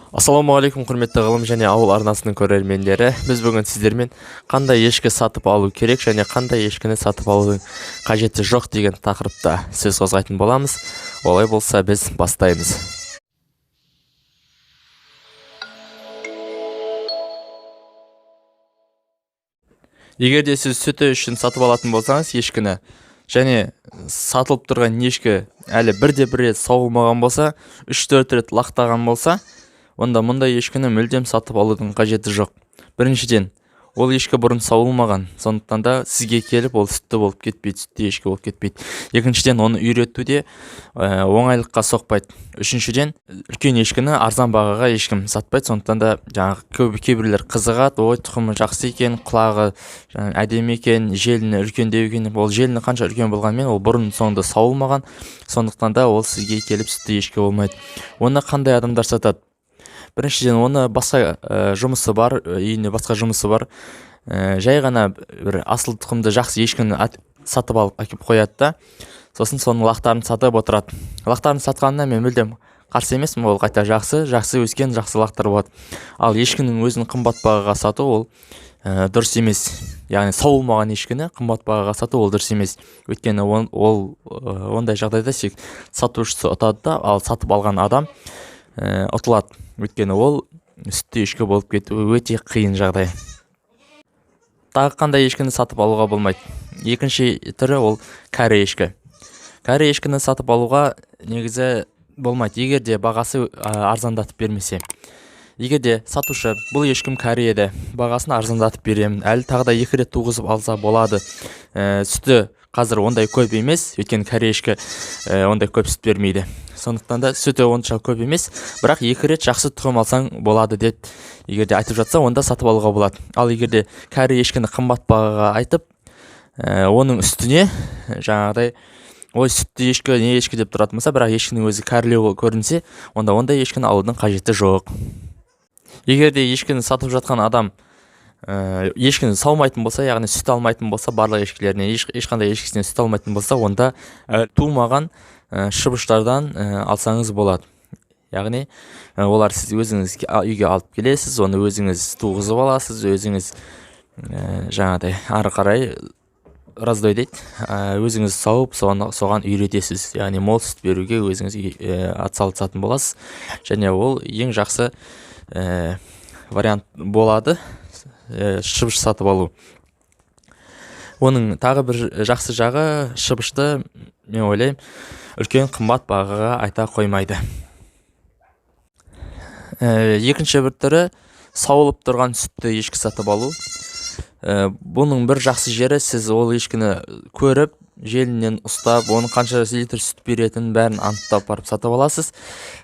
Ассалаумағалейкум құрметті ғылым және ауыл арнасының көрермендері. Біз бүгін сіздермен қандай ешкі сатып алу керек және қандай ешкіні сатып алудың қажеті жоқ деген тақырыпта сөз қозғайтын боламыз. Олай болса біз бастаймыз. Егер де сіз сүті үшін сатып алатын болсаңыз ешкіні, және сатылып тұрған ешкі әлі бірде-бір рет сауылмаған болса, 3-4 рет лақтаған болса, онда мұндай ешкіні мүлдем сатып алудың қажеті жоқ. Біріншіден, ол ешкі бұрын сауылмаған, сондықтан да сізге келіп ол сүтті болып кетпейді, сүтті ешкі болып кетпейді. Екіншіден, оны үйретуде оңайлыққа соқпайды. Үшіншіден, үлкен ешкіні арзан бағаға ешкім сатпайды, сондықтан да жаңағы кейбіреулер қызығады, ой тұқымы жақсы екен, құлағы әдемі екен, желіні үлкендеу екен. Ол желіні қанша үлкен болғанмен, ол бұрын соңды сауылмаған, сондықтан да ол сізге келіп сүтті ешкі болмайды. Оны қандай адамдар сатады? Біріншіден, оны басқа жұмысы бар, үйіне басқа жұмысы бар. Жай ғана бір асыл тұқымды жақсы ешкіні сатып алып әкеп қояды да, сосын соның лақтарын сатып отырады. Лақтарын сатқанына мен мүлдем қарсы емеспін, ол қайта жақсы өскен жақсы лақтар болады. Ал ешкінің өзін қымбат бағаға сату ол дұрыс емес. Яғни сауылмаған ешкіні қымбат бағаға сату ол дұрыс емес. Өйткені ондай жағдайда сатушысы ұтады да, ал сатып алған адам ұтылады. Өйткені ол сүтті ешкі болып кетуі өте қиын жағдай. Тағы қандай ешкіні сатып алуға болмайды? Екінші түрі ол кәрі ешкі. Кәрі ешкіні сатып алуға негізі болмайды, егер де бағасы арзандатып бермесе. Егер де сатушы бұл ешкім кәрі еді, бағасын арзандатып беремін, әлі тағы да 2 рет туғызып алса болады. Сүті қазір ондай көп емес, өйткені кәрі ешкі ондай көп сүт бермейді. Сондықтан да сүті онша көп емес, бірақ 2 рет жақсы тұқым алсаң болады деп егер де айтып жатса, онда сатып алуға болады. Ал егер де кәрі ешкіні қымбат бағаға айтып, оның үстіне жаңағыдай ой сүтті ешкі не ешкі деп тұратын болса, бірақ ешкінің өзі кәрілеу көрінсе, онда ондай ешкіні алудың қажеті жоқ. Егер де ешкіні сатып жатқан адам ешкіні саумайтын болса, яғни сүт алмайтын болса, барлық ешкілеріне ешқандай ешкісінен сүт алмайтын болса, онда туылмаған шыбыштардан алсаңыз болады. Яғни олар сіз өзіңіз үйге алып келесіз, оны өзіңіз туғызып аласыз, өзіңіз жаңағыдай ары қарай раздой дейді, өзіңіз сауып соған үйретесіз. Яғни мол сүт беруге өзіңіз атсалысатын боласыз, және ол ең жақсы вариант болады шыбыш сатып алу. Оның тағы бір жақсы жағы, шыбышты мен ойлаймын үлкен қымбат бағаға айта қоймайды. Екінші бір түрі сауылып тұрған сүтті ешкі сатып алу. Бұның бір жақсы жері, сіз ол ешкіні көріп, желінен ұстап, оның қанша литр сүт беретінін бәрін анықтап барып сатып аласыз.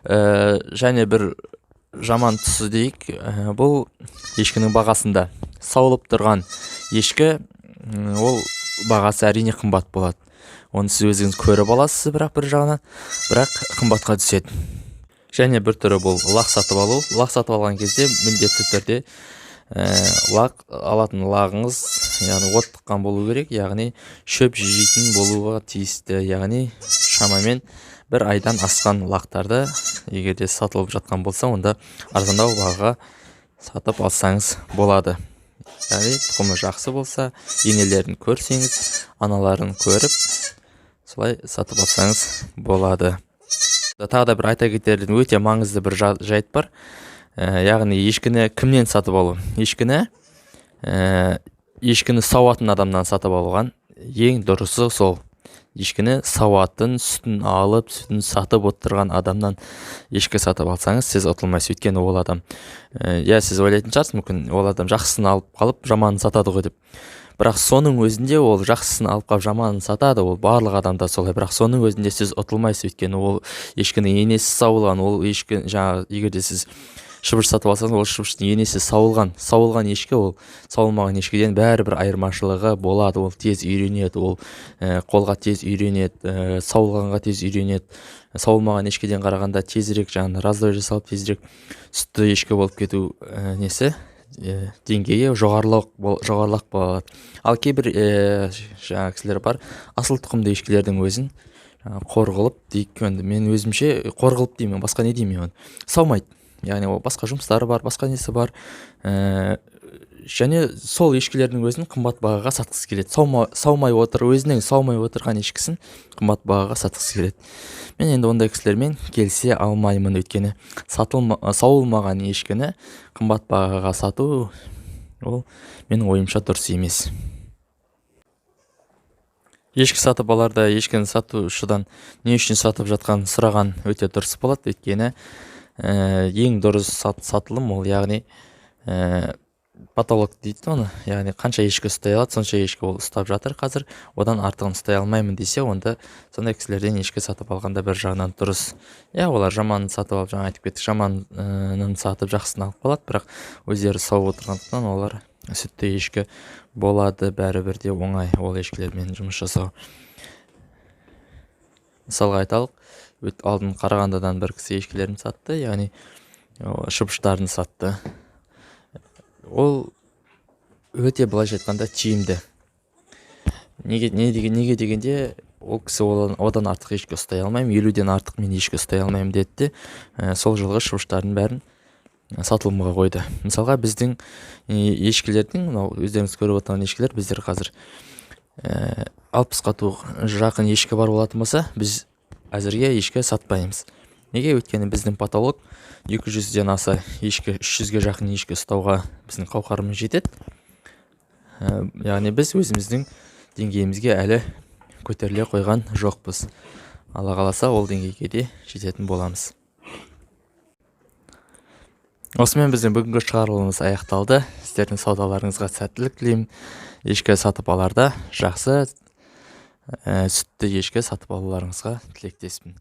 Және бір жаман тұсы дейік, бұл ешкінің бағасында. Сауылып тұрған ешкі, ол бағасы әрине қымбат болады. Оны сіз өзіңіз көріп аласыз, бірақ бір жағынан, бірақ қымбатқа түседі. Және бір түрі бұл лақ сатып алу. Лақ сатып алған кезде міндетті түрде лақ алатын лағыңыз, яғни от тыққан болу керек, яғни шөп жейтін болуға тиісті, яғни шамамен 1 айдан асқан лақтарды егер де сатылып жатқан болса, онда арзандау бағаға сатып алсаңыз болады. Яғни тұқымы жақсы болса, енелерін көрсеңіз, аналарын көріп, солай сатып алсаңыз болады. Тағы да бір айта кетерлік өте маңызды бір жайт бар. Яғни ешкіні кімнен сатып алу? Ешкіні сауатын адамнан сатып алуған ең дұрысы сол. Ешкіні сауатын, сүтін алып, сүтін сатып отырған адамнан ешкі сатып алсаңыз, сіз ұтылмайсыз. Өйткені ол адам, сіз ойлайтын шығарсыз, мүмкін ол адам жақсысын алып қалып, жаманын сатады ғой деп. Бірақ соның өзінде ол жақсысын алып қалып, жаманын сатады, ол барлық адамда солай. Бірақ соның өзінде сіз ұтылмайсыз, өйткені ол ешкінің енесі сауылған, ол ешкі жаңағы егер де сіз шыбыш сатып алсаңыз, ол шыбыштың енесі сауылған ешкі, ол сауылмаған ешкіден бәрібір айырмашылығы болады. Ол тез үйренеді, ол қолға тез үйренеді, сауылғанға тез үйренеді. Сауылмаған ешкіден қарағанда тезірек, жаңағы раздой жасалып, тезірек сүтті ешкі болып кету деңгейі жоғарылақ болады. Ал кейбір жаңағы кісілер бар, асыл тұқымды ешкілердің өзін қор қылып дейік, мен өзімше қор қылып деймін, басқа не деймін, саумайды. яғни ол басқа жұмыстары бар, басқа несі бар. Және сол ешкілердің өзін қымбат бағаға сатқысы келеді. Өзінің саумай отырған ешкісін қымбат бағаға сатқысы келеді. Мен енді ондай кісілермен келісе алмаймын, өйткені сауылмаған ешкіні қымбат бағаға сату ол менің ойымша дұрыс емес. Ешкі сатып аларда ешкіні сатушыдан не үшін сатып жатқанын сұраған өте дұрыс болады, өйткені ең дұрыс сатылым ол, яғни потолок дейді оны, яғни қанша ешкі ұстай алады, сонша ешкі ол ұстап жатыр қазір, одан артығын ұстай алмаймын десе, онда сондай кісілерден ешкі сатып алғанда бір жағынан дұрыс. Олар жаманын сатып алып, жаңа айтып кеттік, жаманын сатып жақсысын алып қалады, бірақ өздері сау отырғандықтан олар сүтті ешкі болады, бәрібір де оңай ол ешкілермен жұмыс жасау. Мысалға айталық, алдын Қарағандыдан бір кісі ешкілерін сатты, яғни шыбыштарын сатты. Ол өте былайша айтқанда тиімді. Неге дегенде, ол кісі одан артық ешкі ұстай алмаймын, 50-ден артық мен ешкі ұстай алмаймын деді. Сол жылғы шыбыштардың бәрін сатылымға қойды. Мысалға біздің ешкілердің, өздеріңіз көріп отырған ешкілер, біздер қазір 60-қа жақын ешкі бар болатын болса, біз әзірге ешкі сатпаймыз. Неге? Өйткені біздің потолок 200-ден аса ешкі, 300-ге жақын ешкі ұстауға біздің қауқарымыз жетеді. Яғни біз өзіміздің деңгейімізге әлі көтеріле қойған жоқпыз. Алла қаласа ол деңгейге де жететін боламыз. Осымен біздің бүгінгі шығарылымыз аяқталды. Сіздердің саудаларыңызға сәттілік тілеймін. Ешкі сатып аларда жақсы сүтті ешкі сатып алуларыңызға тілектеспін.